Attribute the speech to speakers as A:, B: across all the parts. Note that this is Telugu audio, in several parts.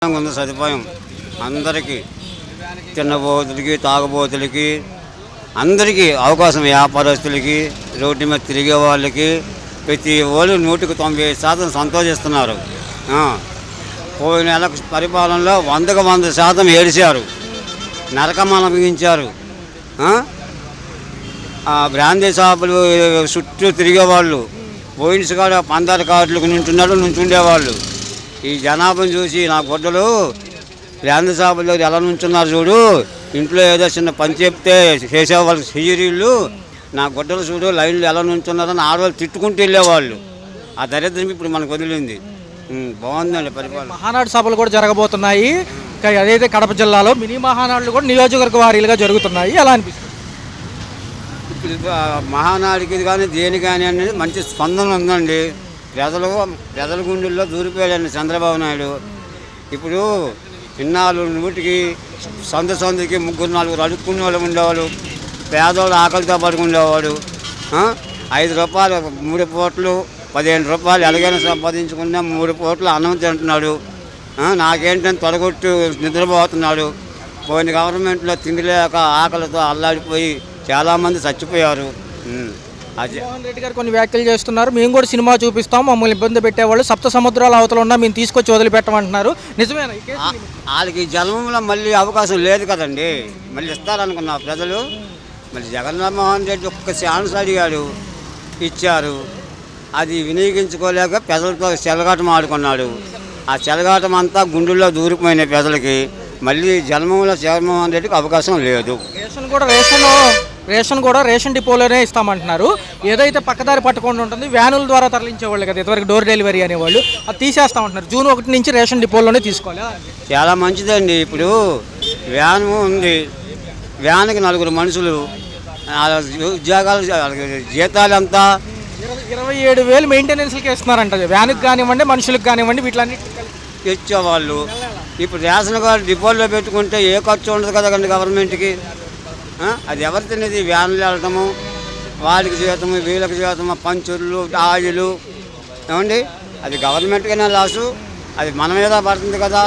A: ఉంది సదుపాయం అందరికీ, తిన్నబోతులకి తాగుబోతులకి అందరికీ అవకాశం, వ్యాపారస్తులకి రోడ్డు మీద తిరిగే వాళ్ళకి ప్రతి వాళ్ళు 190% సంతోషిస్తున్నారు. పోయిన నెల పరిపాలనలో 100% ఏడిచారు, నరకం అనుభవించారు. బ్రాందీ షాపులు చుట్టూ తిరిగేవాళ్ళు, పోయిన్స్ కాడ పందాల కార్డులకు నుంచుండేవాళ్ళు. ఈ జనాభాను చూసి నా గుడ్డలు బ్రాందీ షాపుల దగ్గర ఎలా నుంచున్నారు చూడు, ఇంట్లో ఏదో చిన్న పని చెప్తే చేసేవాళ్ళు హీరీళ్ళు, నా గుడ్డలు చూడు లైన్లు ఎలా నుంచున్నారని ఆడవాళ్ళు తిట్టుకుంటూ వెళ్ళేవాళ్ళు. ఆ దరిద్రం ఇప్పుడు మనకు వదిలింది. బాగుందండి పరిపాలన.
B: మహానాడు సభలు కూడా జరగబోతున్నాయి. అదైతే కడప జిల్లాలో మినీ మహానాడులు కూడా నియోజకవర్గ వారీలుగా జరుగుతున్నాయి. ఎలా అనిపిస్తుంది?
A: ఇప్పుడు మహానాడికి కానీ దేని కానీ అనేది మంచి స్పందన ఉందండి. ప్రజల గుండెల్లో దూరిపోయాడండి చంద్రబాబు నాయుడు. ఇప్పుడు ఇన్నాళ్ళు నూటికి సందుకి 3-4 అడుక్కునే వాళ్ళు ఉండేవాళ్ళు, పేదవాళ్ళు ఆకలితో పడుకుండేవాడు. 5 రూపాయలు 3 పూటలు, 15 రూపాయలు ఎలాగైనా సంపాదించుకున్నా 3 పూటలు అన్నం తింటున్నాడు. నాకేంటని తొడగొట్టు నిద్రపోతున్నాడు. పోయిన గవర్నమెంట్లో తిండి లేక ఆకలితో అల్లాడిపోయి చాలామంది చచ్చిపోయారు.
B: జగన్మోహన్ రెడ్డి గారు కొన్ని వ్యాఖ్యలు చేస్తున్నారు. మేము కూడా సినిమా చూపిస్తాం, మమ్మల్ని ఇబ్బంది పెట్టేవాళ్ళు సప్త సముద్రాల అవతల ఉన్నా మేము తీసుకొచ్చి వదిలిపెట్టమంటున్నారు. నిజమేనా?
A: వాళ్ళకి జన్మంలో మళ్ళీ అవకాశం లేదు కదండి, మళ్ళీ ఇస్తారనుకున్నా ప్రజలు. మళ్ళీ జగన్మోహన్ రెడ్డి ఒక్క ఛాన్స్ అడిగాడు, ఇచ్చారు. అది వినియోగించుకోలేక ప్రజలతో చెలగాటం ఆడుకున్నాడు. ఆ చెలగాటం అంతా గుండెల్లో దూరిపోయిన ప్రజలకి. మళ్ళీ జన్మంలో జగన్మోహన్ రెడ్డికి అవకాశం లేదు.
B: రేషన్ కూడా రేషన్ డిపోలోనే ఇస్తామంటున్నారు. ఏదైతే పక్కదారి పట్టుకుండా ఉంటుంది వ్యానుల ద్వారా తరలించేవాళ్ళు కదా, ఇంతవరకు డోర్ డెలివరీ అనేవాళ్ళు, అది తీసేస్తామంటున్నారు. జూన్ 1 నుంచి రేషన్ డిపోలోనే తీసుకోవాలి.
A: చాలా మంచిదండి. ఇప్పుడు వ్యాన్ ఉంది, వ్యాన్కి 4 మనుషులు, ఉద్యోగాలు జీతాలు అంతా
B: 27,000 మెయింటెనెన్స్కి ఇస్తున్నారంట. వ్యాన్కి కానివ్వండి, మనుషులకు కానివ్వండి, వీటిలన్నీ
A: ఇచ్చేవాళ్ళు. ఇప్పుడు రేషన్ కార్డు డిపోల్లో పెట్టుకుంటే ఏ ఖర్చు ఉండదు కదండి గవర్నమెంట్కి. అది ఎవరు తినేది? వ్యాన్లు వెళ్ళటము, వాళ్ళకి జీతము, వీళ్ళకి జీతము, పంచులు, ఆయిలు, ఏమండి అది గవర్నమెంట్కైనా లాసు, అది మన మీద పడుతుంది కదా.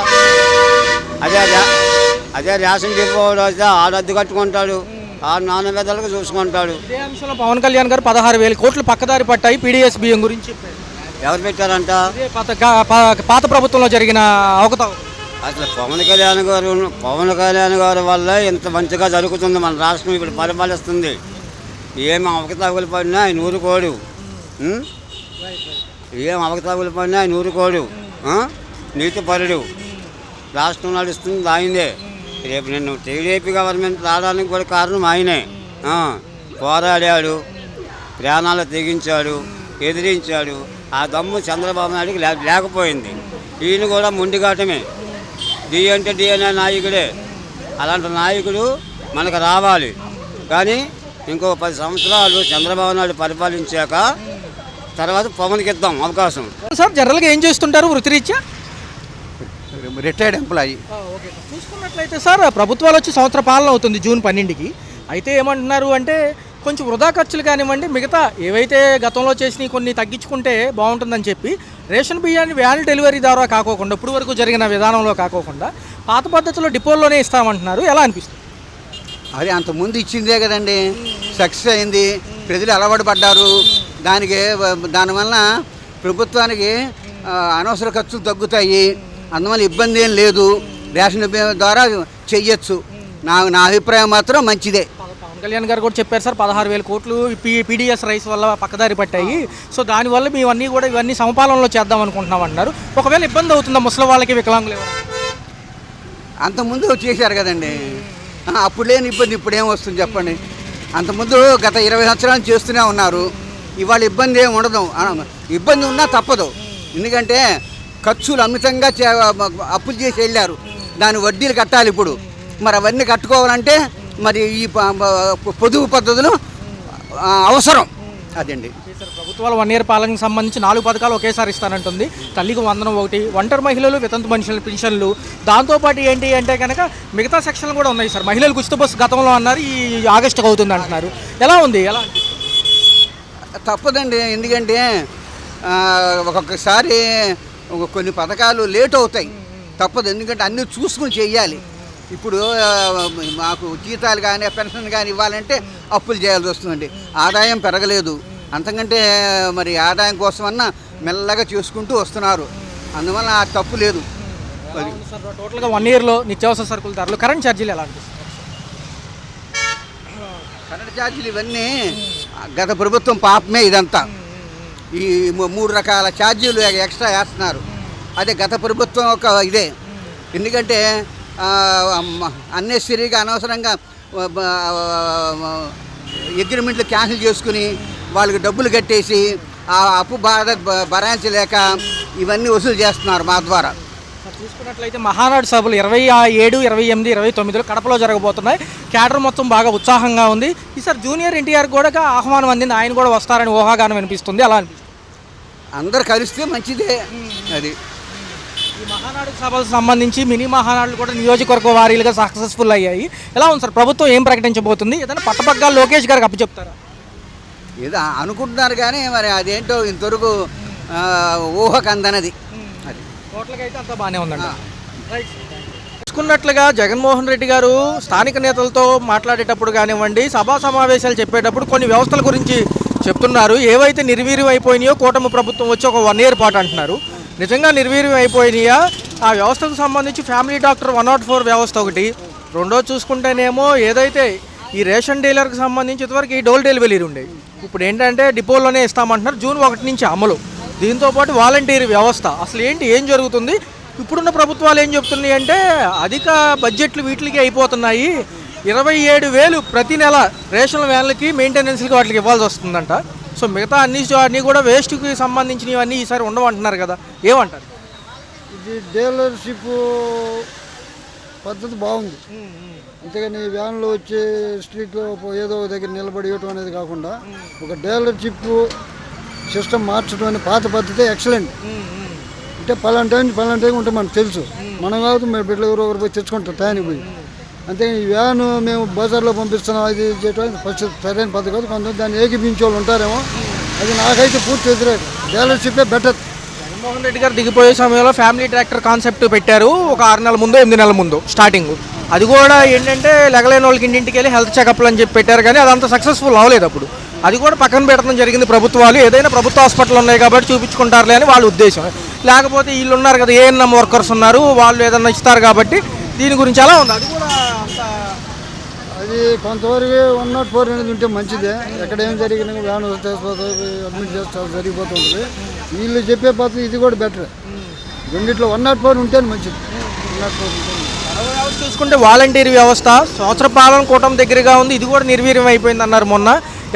A: అదే రేషన్ డిపో అయితే ఆడద్దు కట్టుకుంటాడు, ఆ నాన్నవేదలకు చూసుకుంటాడు.
B: ఇదే అంశంలో పవన్ కళ్యాణ్ గారు 16,000 కోట్లు పక్కదారి పట్టాయి పీడీఎస్ బియ్యం గురించి
A: ఎవరు పెట్టారంట?
B: పాత ప్రభుత్వంలో జరిగిన అవకతవకలు.
A: అసలు పవన్ కళ్యాణ్ గారి వల్ల ఇంత మంచిగా జరుగుతుంది మన రాష్ట్రం. ఇప్పుడు పరిపాలిస్తుంది. ఏం అవకతవకలు పడినా ఆయన ఊరుకోడు. ఏం అవకతవకలు పడినా ఆయన ఊరుకోడు. నీతిపరుడు. రాష్ట్రం నడుస్తుంది ఆయనే. రేపు నిన్ను టీడీపీ గవర్నమెంట్ రావడానికి కూడా కారణం ఆయనే. పోరాడాడు, ప్రాణాలు తెగించాడు, ఎదిరించాడు. ఆ దమ్ము చంద్రబాబు నాయుడికి లేకపోయింది. ఈయన కూడా మొండిఘాటమే. డి అంటే డి అనే నాయకుడే. అలాంటి నాయకుడు మనకు రావాలి. కానీ ఇంకో 10 సంవత్సరాలు చంద్రబాబు నాయుడు పరిపాలించాక తర్వాత పవన్కి ఇద్దాం అవకాశం.
B: సార్ జనరల్గా ఏం చేస్తుంటారు వృత్తిరీత్యా?
C: Retired employee.
B: చూసుకున్నట్లయితే సార్ ప్రభుత్వాలు వచ్చి సంవత్సర పాలన అవుతుంది జూన్ 12కి. అయితే ఏమంటున్నారు అంటే కొంచెం వృధా ఖర్చులు కానివ్వండి, మిగతా ఏవైతే గతంలో చేసినవి కొన్ని తగ్గించుకుంటే బాగుంటుందని చెప్పి రేషన్ బియ్యాన్ని వ్యాన్ డెలివరీ ద్వారా కాకోకుండా, ఇప్పుడు వరకు జరిగిన విధానంలో కాకోకుండా పాత పద్ధతిలో డిపోల్లోనే ఇస్తామంటున్నారు. ఎలా అనిపిస్తుంది?
C: అది అంతకుముందు ఇచ్చిందే కదండి, సక్సెస్ అయింది, ప్రజలు అలవాటు పడ్డారు. దానివల్ల ప్రభుత్వానికి అనవసర ఖర్చులు తగ్గుతాయి, అందువల్ల ఇబ్బంది ఏం లేదు. రేషన్ బియ్యం ద్వారా చెయ్యొచ్చు. నా అభిప్రాయం మాత్రం మంచిదే.
B: పవన్ కళ్యాణ్ గారు కూడా చెప్పారు సార్ 16,000 కోట్లు పీడీఎస్ రైస్ వల్ల పక్కదారి పట్టాయి. సో దానివల్ల ఇవన్నీ సమపాలనలో చేద్దాం అనుకుంటున్నాం అంటున్నారు. ఒకవేళ ఇబ్బంది అవుతుందా ముసలి వాళ్ళకి, వికలాంగులు?
C: అంతకుముందు చేశారు కదండి, అప్పుడు లేని ఇబ్బంది ఇప్పుడు ఏం వస్తుంది చెప్పండి. అంతకుముందు గత 20 సంవత్సరాలు చేస్తూనే ఉన్నారు. ఇవాళ ఇబ్బంది ఏమి ఉండదు. ఇబ్బంది ఉన్నా తప్పదు, ఎందుకంటే ఖర్చులు అమితంగా అప్పులు చేసి వెళ్ళారు. దాని వడ్డీలు కట్టాలి ఇప్పుడు. మరి అవన్నీ కట్టుకోవాలంటే మరి ఈ పొదుపు పద్ధతులు అవసరం. అదండి
B: ప్రభుత్వాలు 1 ఇయర్ పాలనకు సంబంధించి 4 పథకాలు ఒకేసారి ఇస్తానంటుంది. తల్లికి వందనం ఒకటి, ఒంటరి మహిళలు, వితంతు మనుషుల పెన్షన్లు, దాంతోపాటు ఏంటి అంటే కనుక మిగతా సెక్షన్లు కూడా ఉన్నాయి సార్. మహిళలకు ఉచిత బస్సు గతంలో అన్నారు, ఈ ఆగస్టుకు అవుతుంది అంటున్నారు. ఎలా ఉంది?
C: తప్పదండి, ఎందుకంటే ఒక్కొక్కసారి కొన్ని పథకాలు లేట్ అవుతాయి. తప్పదు. ఎందుకంటే అన్నీ చూసుకుని చెయ్యాలి. ఇప్పుడు మాకు జీతాలు కానీ పెన్షన్ కానీ ఇవ్వాలంటే అప్పులు చేయాల్సి వస్తుందండి. ఆదాయం పెరగలేదు. అంతకంటే మరి ఆదాయం కోసమన్నా మెల్లగా చేసుకుంటూ వస్తున్నారు. అందువల్ల ఆ తప్పు లేదు.
B: టోటల్గా 1 ఇయర్లో నిత్యావసర సరుకుల ధరలు, కరెంట్ ఛార్జీలు ఎలా అనిపిస్తుంది?
C: కరెంట్ ఛార్జీలు ఇవన్నీ గత ప్రభుత్వం పాపమే. ఇదంతా ఈ 3 రకాల ఛార్జీలు ఎక్స్ట్రా వేస్తున్నారు. అదే గత ప్రభుత్వం ఒక ఇదే. ఎందుకంటే అన్నెసరీగా అనవసరంగా అగ్రిమెంట్లు క్యాన్సిల్ చేసుకుని వాళ్ళకి డబ్బులు కట్టేసి ఆ అప్పు బాధ భరాయించలేక ఇవన్నీ వసూలు చేస్తున్నారు మా ద్వారా.
B: చూసుకున్నట్లయితే మహానాడు సభలు 27, 28, 29 కడపలో జరగబోతున్నాయి. క్యాడర్ మొత్తం బాగా ఉత్సాహంగా ఉంది. ఈసారి జూనియర్ ఎన్టీఆర్ కూడా ఆహ్వానం అందింది. ఆయన కూడా వస్తారని ఊహాగానం వినిపిస్తుంది. అలా అనిపిస్తుంది.
C: అందరు కలిస్తే మంచిదే. అది
B: ఈ మహానాడు సభలకు సంబంధించి మినీ మహానాడులు కూడా నియోజకవర్గ వారీలుగా సక్సెస్ఫుల్ అయ్యాయి. ఎలా ఉంది సార్? ప్రభుత్వం ఏం ప్రకటించబోతుంది? ఏదైనా పట్టపగ్గాలు లోకేష్ గారికి అప్పచెప్తారా?
C: ఏదో అనుకుంటున్నారు కానీ మరి అదేంటో ఇంతవరకు ఊహకు అందనది. అది
B: టోటల్గా అయితే అంతా బాగానే ఉందండి. చూసుకున్నట్లుగా జగన్మోహన్ రెడ్డి గారు స్థానిక నేతలతో మాట్లాడేటప్పుడు కానివ్వండి, సభా సమావేశాలు చెప్పేటప్పుడు కొన్ని వ్యవస్థల గురించి చెప్తున్నారు. ఏవైతే నిర్వీర్యం అయిపోయినాయో కూటమి ప్రభుత్వం వచ్చి ఒక 1 ఇయర్ పాటు అంటున్నారు. నిజంగా నిర్వీర్యం అయిపోయినాయా? ఆ వ్యవస్థకు సంబంధించి ఫ్యామిలీ డాక్టర్ 104 వ్యవస్థ ఒకటి. రెండోది చూసుకుంటేనేమో ఏదైతే ఈ రేషన్ డీలర్కి సంబంధించి ఇంతవరకు ఈ డోర్ డెలివరీ ఉండేవి. ఇప్పుడు ఏంటంటే డిపోలోనే ఇస్తామంటున్నారు. జూన్ 1 నుంచి అమలు. దీంతోపాటు వాలంటీర్ వ్యవస్థ. అసలు ఏం జరుగుతుంది? ఇప్పుడున్న ప్రభుత్వాలు ఏం చెప్తున్నాయి అంటే అధిక బడ్జెట్లు వీటికి అయిపోతున్నాయి. 27,000 ప్రతి నెల రేషన్ వ్యాన్లకి మెయింటెనెన్స్కి వాటికి ఇవ్వాల్సి వస్తుందంట. సో మిగతా అన్నీ కూడా వేస్ట్కి సంబంధించినవన్నీ ఈసారి ఉండవంటున్నారు కదా, ఏమంటారు?
D: ఇది డీలర్షిప్ పద్ధతి బాగుంది. అంతేగాని వ్యాన్లో వచ్చే స్ట్రీట్లో ఏదో ఒక దగ్గర నిలబడి ఇవ్వటం అనేది కాకుండా ఒక డీలర్షిప్ సిస్టమ్ మార్చడం అనే పాత పద్ధతి ఎక్సలెంట్. అంటే పలానా టైం ఉంటే మనకు తెలుసు. మనం కాదు మేము బిడ్డలు ఒకరు పోయి తెచ్చుకుంటాం టైంకి పోయి. అంతే ఈ వ్యాను మేము బజార్లో పంపిస్తున్నాం అది చేయడం ఫస్ట్ సరైన పద్ధతి కాదు. కొంతమంది దాన్ని ఏకీపించే వాళ్ళు ఉంటారేమో. అది నాకైతే పూర్తి వ్యతిరేకం. డీలర్షిప్పే బెటర్.
B: జగన్మోహన్ రెడ్డి గారు దిగిపోయే సమయంలో ఫ్యామిలీ ట్రాక్టర్ కాన్సెప్ట్ పెట్టారు. ఒక 6 నెలల ముందు 8 నెలల ముందు స్టార్టింగ్. అది కూడా ఏంటంటే లెగలేని వాళ్ళకి ఇంటింటికి వెళ్ళి హెల్త్ చెకప్లు అని చెప్పి పెట్టారు. కానీ అదంతా సక్సెస్ఫుల్ అవ్వలేదు. అప్పుడు అది కూడా పక్కన పెట్టడం జరిగింది ప్రభుత్వాలు. ఏదైనా ప్రభుత్వ హాస్పిటల్ ఉన్నాయి కాబట్టి చూపించుకుంటారులే అని వాళ్ళ ఉద్దేశం. లేకపోతే వీళ్ళు ఉన్నారు కదా, ఏఎన్ఎం వర్కర్స్ ఉన్నారు, వాళ్ళు ఏదన్నా ఇస్తారు కాబట్టి దీని గురించి ఎలా ఉంది? అది కూడా
D: అది కొంతవరకు 104 అనేది ఉంటే మంచిదే. ఎక్కడ ఏం జరిగినా వ్యాన్ వస్తే అడ్మిట్ చేస్తారు, జరిగిపోతుంది. వీళ్ళు చెప్పే పద్ధతి ఇది కూడా బెటర్. రెండిట్లో 104 ఉంటేనే మంచిది. 104
B: చూసుకుంటే వాలంటీర్ వ్యవస్థ సంవత్సర పాలన కూటమి దగ్గరగా ఉంది. ఇది కూడా నిర్వీర్యం అయిపోయింది అన్నారు మొన్న.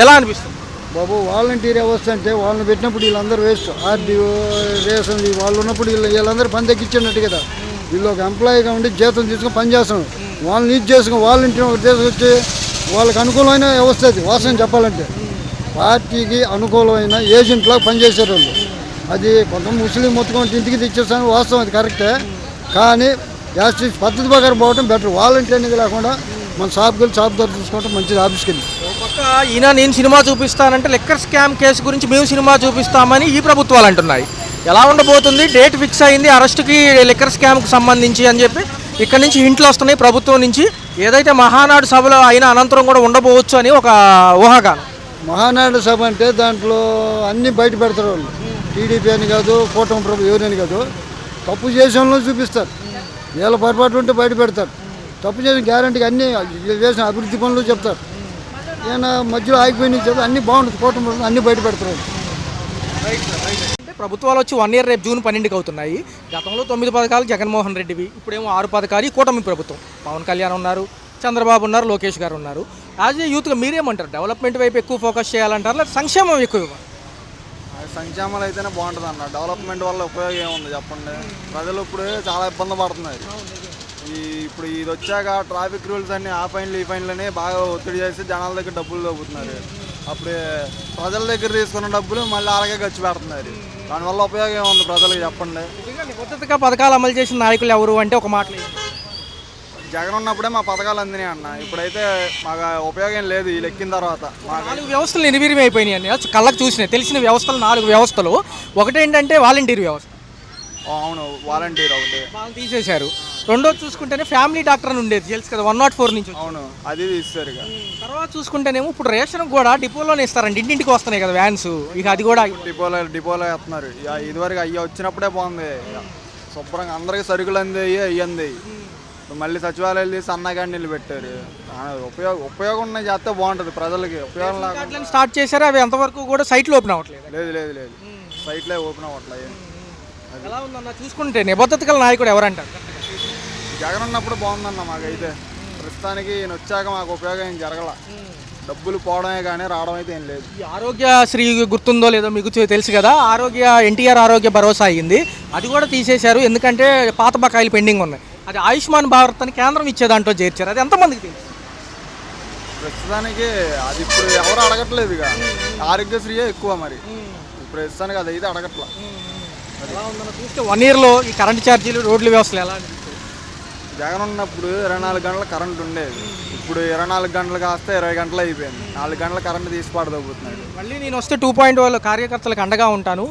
B: ఎలా అనిపిస్తుంది
D: బాబు? వాలంటీర్ వ్యవస్థ అంటే వాళ్ళని పెట్టినప్పుడు వీళ్ళందరూ వేస్ట్. ఆర్డీఓ రేషన్ వాళ్ళు ఉన్నప్పుడు వీళ్ళందరూ పని తగ్గించినట్టు కదా. వీళ్ళు ఒక ఎంప్లాయీగా ఉండి జీతం తీసుకుని పని చేస్తాం. వాళ్ళని ఇది చేసుకుని వాలంటీర్ ఒక తీసుకొచ్చి వాళ్ళకి అనుకూలమైన వ్యవస్థ అది. వాస్తవం చెప్పాలంటే పార్టీకి అనుకూలమైన ఏజెంట్లాగా పనిచేసారు వాళ్ళు. అది కొంతమంది ముస్లిం మొత్తుకుంటే ఇంటికి తెచ్చేస్తాను, వాస్తవం అది కరెక్టే. కానీ జాస్టిస్ పద్ధతి ప్రకారం పోవడం బెటర్. వాలంటీర్ అనేది లేకుండా మన షాప్కి వెళ్ళి షాప్ ద్వారా చూసుకోవడం మంచిది. ఆఫీస్కి వెళ్ళి
B: పక్క ఈయన నేను సినిమా చూపిస్తానంటే లిక్కర్ స్కామ్ కేసు గురించి మేము సినిమా చూపిస్తామని ఈ ప్రభుత్వాలు అంటున్నాయి. ఎలా ఉండబోతుంది? డేట్ ఫిక్స్ అయింది అరెస్ట్కి లిక్కర్ స్కామ్కి సంబంధించి అని చెప్పి ఇక్కడ నుంచి హింట్లు వస్తున్నాయి ప్రభుత్వం నుంచి. ఏదైతే మహానాడు సభలో అయిన అనంతరం కూడా ఉండబోవచ్చు అని ఒక ఊహాగానం.
D: మహానాడు సభ అంటే దాంట్లో అన్నీ బయట పెడతారు వాళ్ళు. టీడీపీ అని కాదు, కూటమి ప్రభుత్వం ఎవరని కాదు. తప్పు చేసిన వాళ్ళని చూపిస్తారు. వీళ్ళ పొరపాటు ఉంటే బయట పెడతారు. తప్పు చేసిన గ్యారంటీగా అన్నీ చేసిన అభివృద్ధి పనులు చెప్తారు. ఏమైనా మధ్యలో ఆగిపోయిన చెప్తే అన్నీ బాగుంటుంది. కూటమి ప్రభుత్వం అన్నీ బయట పెడతారు.
B: అంటే ప్రభుత్వాలు వచ్చి 1 ఇయర్ రేపు జూన్ 12కి అవుతున్నాయి. గతంలో 9 పథకాలు జగన్మోహన్ రెడ్డివి, ఇప్పుడేమో 6 పథకాలు ఈ కూటమి ప్రభుత్వం. పవన్ కళ్యాణ్ ఉన్నారు, చంద్రబాబు ఉన్నారు, లోకేష్ గారు ఉన్నారు. యాజ్ ఏ యూత్గా మీరేమంటారు? డెవలప్మెంట్ వైపు ఎక్కువ ఫోకస్ చేయాలంటారు, లేదా సంక్షేమం ఎక్కువ ఇవ్వాలి?
E: సంక్షేమాలు అయితేనే బాగుంటుంది అన్న. డెవలప్మెంట్ వల్ల ఉపయోగం ఏముంది చెప్పండి? ప్రజలు ఇప్పుడు చాలా ఇబ్బంది పడుతున్నారు. ఇప్పుడు ఇది వచ్చాక ట్రాఫిక్ రూల్స్ అన్నీ ఆ ఫైన్లు ఈ ఫైన్లని బాగా ఒత్తిడి చేసి జనాల దగ్గర డబ్బులు దొబ్బుతున్నారు. అప్పుడు ప్రజల దగ్గర తీసుకున్న డబ్బులు మళ్ళీ అలాగే ఖర్చు పెడుతున్నారు. దానివల్ల ఉపయోగం ఏముంది ప్రజలకు చెప్పండి?
B: నిబద్ధతగా పథకాలు అమలు చేసిన నాయకులు ఎవరు అంటే ఒక మాట
E: జగన్ ఉన్నప్పుడే మా పథకాలు అందినాయి అన్న. ఇప్పుడైతే మాకు ఉపయోగం లేదు. వీళ్ళు ఎక్కిన తర్వాత
B: 4 వ్యవస్థలు నిర్వీర్యం అయిపోయినాయి అన్న. కళ్ళకు చూసినాయి తెలిసిన వ్యవస్థలు 4 వ్యవస్థలు. ఒకటేంటంటే వాలంటీర్ వ్యవస్థ.
E: అవును, వాలంటీర్ ఒకటి.
B: వాళ్ళు తీసేశారు. రెండోది చూసుకుంటేనే ఫ్యామిలీ డాక్టర్ అని ఉండేది తెలుసు కదా, 104 నుంచి వచ్చింది.
E: అవును, అది తీస్తారు ఇక.
B: తర్వాత చూసుకుంటేనేమో ఇప్పుడు రేషన్ కూడా డిపోలోనే ఇస్తారండి, ఇంటింటికి వస్తున్నాయి కదా వ్యాన్స్, ఇక అది కూడా
E: డిపోలో వేస్తున్నారు. ఇక ఇదివరకు అయ్యి వచ్చినప్పుడే బాగుంది. ఇక శుభ్రంగా అందరికి సరుకులు అందేవి అయ్యింది. మళ్ళీ సచివాలయాలు తీసి అన్నగాడిని పెట్టారు. ఉపయోగం ఉన్నాయి చేస్తే బాగుంటుంది ప్రజలకి. ఉపయోగం లేకుండా
B: స్టార్ట్ చేశారు, అవి ఎంతవరకు కూడా సైట్లు ఓపెన్ అవ్వట్లేదు.
E: లేదు సైట్లే ఓపెన్ అవ్వట్లేదు.
B: ఎలా ఉందన్న చూసుకుంటే నిబద్ధత గల నాయకుడు ఎవరంటారు?
E: జగన్ ఉన్నప్పుడు బాగుందన్న మాకైతే. ప్రస్తుతానికి ఈయన వచ్చాక మాకు ఉపయోగం ఏం జరగల. డబ్బులు పోవడమే కానీ రావడం అయితే ఏం లేదు.
B: ఈ ఆరోగ్యశ్రీ గుర్తుందో లేదో మీకు తెలుసు కదా, ఎన్టీఆర్ ఆరోగ్య భరోసా అయ్యింది, అది కూడా తీసేశారు. ఎందుకంటే పాత బకాయిలు పెండింగ్ ఉన్నాయి. అది ఆయుష్మాన్ భారత్ అని కేంద్రం ఇచ్చే దాంట్లో చేర్చారు. అది ఎంతమందికి తెలుసు?
E: ప్రస్తుతానికి అది ఇప్పుడు ఎవరు అడగట్లేదు. ఇక ఆరోగ్యశ్రీయే ఎక్కువ. మరి ప్రస్తుతానికి అది అయితే అడగట్లా.
B: చూస్తే 1 ఇయర్లో ఈ కరెంట్ ఛార్జీలు, రోడ్ల వ్యవస్థలు ఎలా అనిపిస్తాయి?
E: జగన్ ఉన్నప్పుడు 24 గంటల కరెంట్ ఉండేది. ఇప్పుడు 24 గంటలు కాస్తే 20 గంటలు అయిపోయింది. 4 గంటల కరెంట్ తీసి పాడదవుతున్నాడు.
B: మళ్ళీ నేను వస్తే 2.0 కార్యకర్తలకు అండగా ఉంటాను,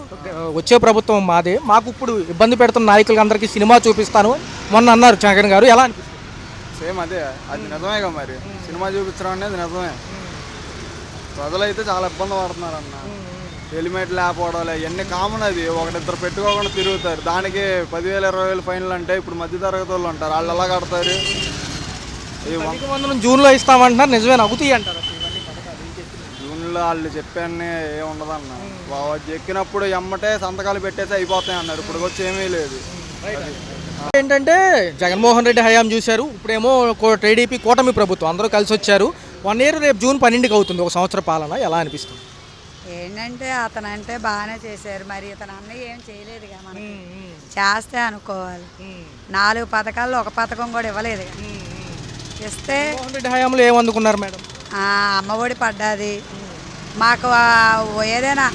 B: వచ్చే ప్రభుత్వం మాదే, మాకు ఇప్పుడు ఇబ్బంది పెడుతున్న నాయకులకి అందరికీ సినిమా చూపిస్తాను మొన్న అన్నారు జగన్ గారు. ఎలా అనిపిస్తుంది?
E: సేమ్ అదే, అది నిజమేగా. మరి సినిమా చూపించడం అనేది నిజమే. ప్రజలైతే చాలా ఇబ్బంది పడుతున్నారు అన్న. హెల్మెట్ లేకపోవడాలి ఇవన్నీ కామన్. అది ఒకటిద్దరు పెట్టుకోకుండా తిరుగుతారు. దానికి 10,000 20,000 ఫైన్లు అంటే ఇప్పుడు మధ్యతరగతి వాళ్ళు ఉంటారు, వాళ్ళు ఎలా కడతారు?
B: జూన్లో ఇస్తామంటున్నారు, నిజమే అవుతాయి అంటారు?
E: జూన్లో వాళ్ళు చెప్పాన్ని ఏముండదన్న. ఎక్కినప్పుడు ఎమ్మటే సంతకాలు పెట్టేసి అయిపోతాయి అన్నారు. ఇప్పుడు వచ్చి ఏమీ లేదు.
B: ఏంటంటే జగన్మోహన్ రెడ్డి హయాం చూశారు, ఇప్పుడేమో టీడీపీ కూటమి ప్రభుత్వం అందరూ కలిసి వచ్చారు. 1 ఇయర్ రేపు జూన్ 12కి అవుతుంది, 1 సంవత్సర పాలన. ఎలా అనిపిస్తుంది?
F: ఏంటంటే అతను అంటే బాగానే చేశారు, మరి ఇతను అన్నయ్య ఏం చేయలేదుగా, మనకి చేస్తే అనుకోవాలి. 4 పథకాల్లో 1 పథకం కూడా ఇవ్వలేదు. ఇస్తే
B: జగన్మోహన్ రెడ్డి హయాంలో ఏమందుకున్నారు మేడం?
F: అమ్మఒడి పడ్డది మాకు. ఏదైనా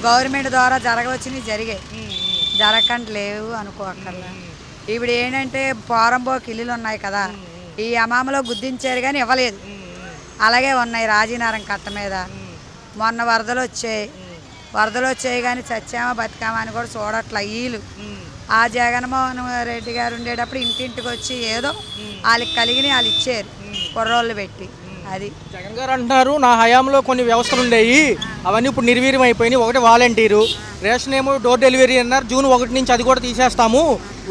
F: గవర్నమెంట్ ద్వారా జరగవచ్చినవి జరిగాయి, జరగకుండా లేవు అనుకోక్కర్లా. ఇప్పుడు ఏంటంటే పోరంబోకి ఇల్లులు ఉన్నాయి కదా, ఈ అమామలో గుద్దించారు కానీ ఇవ్వలేదు. అలాగే ఉన్నాయి రాజీనగరం కట్ట మీద. మొన్న వరదలు వచ్చాయి కానీ చచ్చామా బతికామా అని కూడా చూడట్లా వీళ్ళు. ఆ జగన్మోహన్ రెడ్డి గారు ఉండేటప్పుడు ఇంటింటికి వచ్చి ఏదో వాళ్ళకి కలిగిన వాళ్ళు ఇచ్చారు, కుర్రోళ్ళు పెట్టి. అది
B: జగన్ గారు అంటున్నారు, నా హయాంలో కొన్ని వ్యవస్థలు ఉండేవి, అవన్నీ ఇప్పుడు నిర్వీర్యం అయిపోయినాయి. ఒకటి వాలంటీరు, రేషన్ ఏమో డోర్ డెలివరీ అన్నారు, జూన్ 1 నుంచి అది కూడా తీసేస్తాము,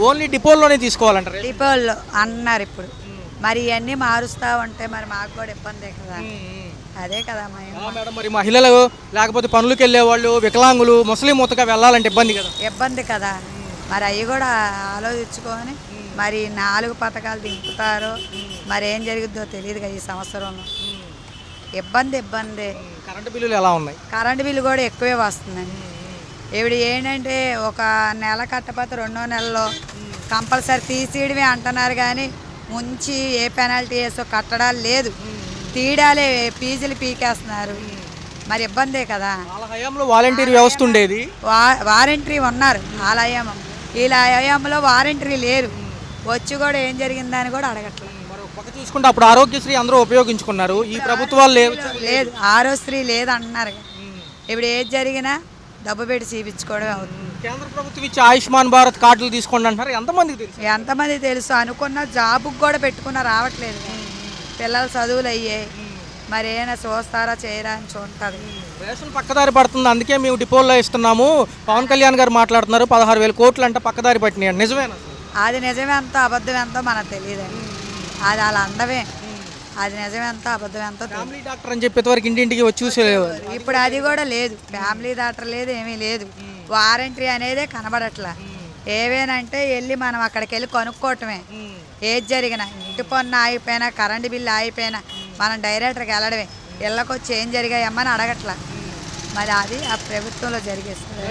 B: ఓన్లీ డిపోల్లోనే తీసుకోవాలంటారు.
F: డిపోల్లో అన్నారు ఇప్పుడు. మరి ఇవన్నీ మారుస్తూ ఉంటే మరి మాకు కూడా ఇబ్బందే కదా. అదే కదా
B: మేడం. మరి మహిళలు లేకపోతే పనులకు వెళ్ళే వాళ్ళు, వికలాంగులు, ముస్లిం ముతక వెళ్ళాలంటే ఇబ్బంది కదా.
F: మరి అవి కూడా ఆలోచించుకొని మరి 4 పథకాలు దింపుతారో మరి ఏం జరుగుద్దో తెలియదు కదా ఈ సంవత్సరంలో. ఇబ్బంది.
B: కరెంటు బిల్లులు ఎలా ఉన్నాయి?
F: కరెంటు బిల్లు కూడా ఎక్కువే వస్తుందండి. ఇప్పుడు ఏంటంటే ఒక నెల కట్టకపోతే 2వ నెలలో కంపల్సరీ తీసేయడమే అంటున్నారు కానీ ముంచి ఏ పెనాల్టీ వేసో కట్టడాలు లేదు, తీయడాలే ఫీజులు పీకేస్తున్నారు. మరి ఇబ్బందే కదా.
B: వాళ్ళ హయాంలో వాలంటీర్ వ్యవస్థ ఉండేది,
F: వారంటరీ ఉన్నారు. వాళ్ళ హయాంలో వీళ్ళ హయాంలో వారంటరీ లేరు. వచ్చి కూడా ఏం జరిగిందని కూడా అడగట్లేదు.
B: పక్క చూసుకుంటే అప్పుడు ఆరోగ్యశ్రీ అందరూ ఉపయోగించుకున్నారు, ఈ ప్రభుత్వాలు
F: లేదు. ఆరోగ్యశ్రీ లేదు అంటున్నారు. ఇప్పుడు ఏది జరిగినా డబ్బు పెట్టి చూపించుకోవడమే అవుతుంది.
B: కేంద్ర ప్రభుత్వం ఇచ్చే ఆయుష్మాన్ భారత్ కార్డులు తీసుకోండి అంటారు,
F: ఎంతమంది తెలుసు? అనుకున్న జాబుకి కూడా పెట్టుకున్నా రావట్లేదు. పిల్లల చదువులు అయ్యాయి, మరి ఏమైనా చూస్తారా చేయరా అని చూంటుంది.
B: రేషన్ పక్కదారి పడుతుంది, అందుకే మేము డిపోల్లో ఇస్తున్నాము. పవన్ కళ్యాణ్ గారు మాట్లాడుతున్నారు 16,000 కోట్లు అంటే పక్కదారి పట్టినాయి. నిజమేనా?
F: అది నిజమే ఎంతో అబద్ధం ఎంతో మనకు తెలియదండి. అది అలా అందమే. అది నిజం ఎంత అబద్ధం ఎంతో.
B: ఫ్యామిలీ డాక్టర్ అని చెప్పేంతవరకు ఇంటింటికి వచ్చి చూసేలేవు.
F: ఇప్పుడు అది కూడా లేదు, ఫ్యామిలీ డాక్టర్ లేదు, ఏమీ లేదు. వారంటరీ అనేదే కనబడట్లా. ఏవేనంటే వెళ్ళి మనం అక్కడికి వెళ్ళి కొనుక్కోవటమే. ఏది జరిగినా ఇంటి పన్ను ఆగిపోయినా కరెంటు బిల్లు ఆగిపోయినా మనం డైరెక్టర్కి వెళ్ళడమే. ఇళ్ళకొచ్చి ఏం జరిగాయమ్మని అడగట్లా. మరి అది ఆ ప్రభుత్వంలో జరిగేస్తుంది.